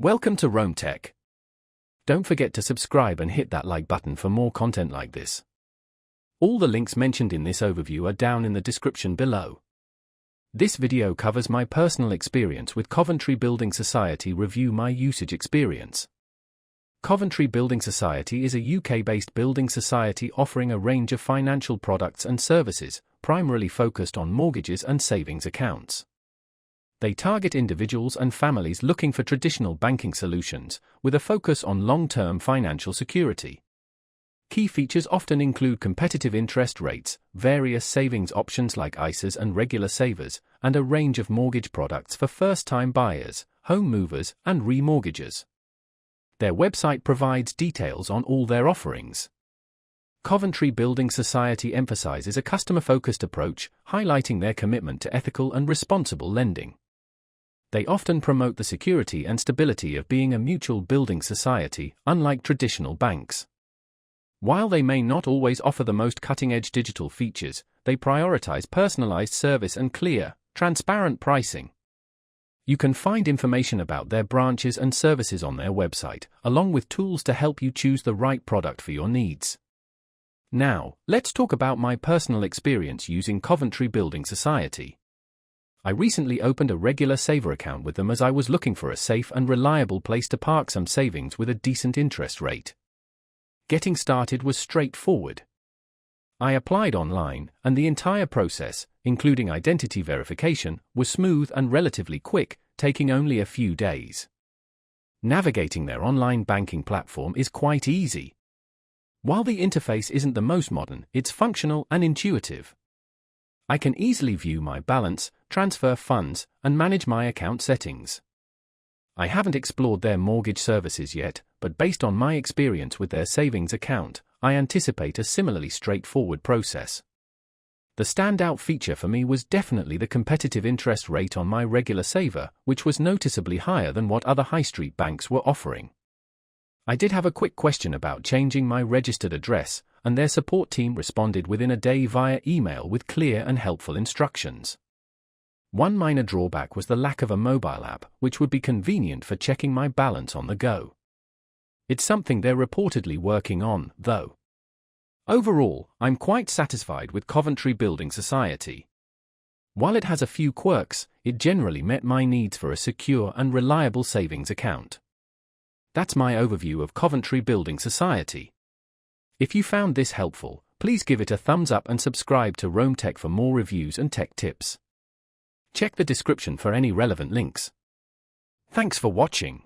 Welcome to Rome Tech. Don't forget to subscribe and hit that like button for more content like this. All the links mentioned in this overview are down in the description below. This video covers my personal experience with Coventry Building Society. Review my usage experience. Coventry Building Society is a UK-based building society offering a range of financial products and services, primarily focused on mortgages and savings accounts. They target individuals and families looking for traditional banking solutions, with a focus on long-term financial security. Key features often include competitive interest rates, various savings options like ISAs and regular savers, and a range of mortgage products for first-time buyers, home movers, and remortgagers. Their website provides details on all their offerings. Coventry Building Society emphasizes a customer-focused approach, highlighting their commitment to ethical and responsible lending. They often promote the security and stability of being a mutual building society, unlike traditional banks. While they may not always offer the most cutting-edge digital features, they prioritize personalized service and clear, transparent pricing. You can find information about their branches and services on their website, along with tools to help you choose the right product for your needs. Now, let's talk about my personal experience using Coventry Building Society. I recently opened a regular saver account with them as I was looking for a safe and reliable place to park some savings with a decent interest rate. Getting started was straightforward. I applied online, and the entire process, including identity verification, was smooth and relatively quick, taking only a few days. Navigating their online banking platform is quite easy. While the interface isn't the most modern, it's functional and intuitive. I can easily view my balance, transfer funds, and manage my account settings. I haven't explored their mortgage services yet, but based on my experience with their savings account, I anticipate a similarly straightforward process. The standout feature for me was definitely the competitive interest rate on my regular saver, which was noticeably higher than what other high street banks were offering. I did have a quick question about changing my registered address, and their support team responded within a day via email with clear and helpful instructions. One minor drawback was the lack of a mobile app, which would be convenient for checking my balance on the go. It's something they're reportedly working on, though. Overall, I'm quite satisfied with Coventry Building Society. While it has a few quirks, it generally met my needs for a secure and reliable savings account. That's my overview of Coventry Building Society. If you found this helpful, please give it a thumbs up and subscribe to Rome Tech for more reviews and tech tips. Check the description for any relevant links. Thanks for watching.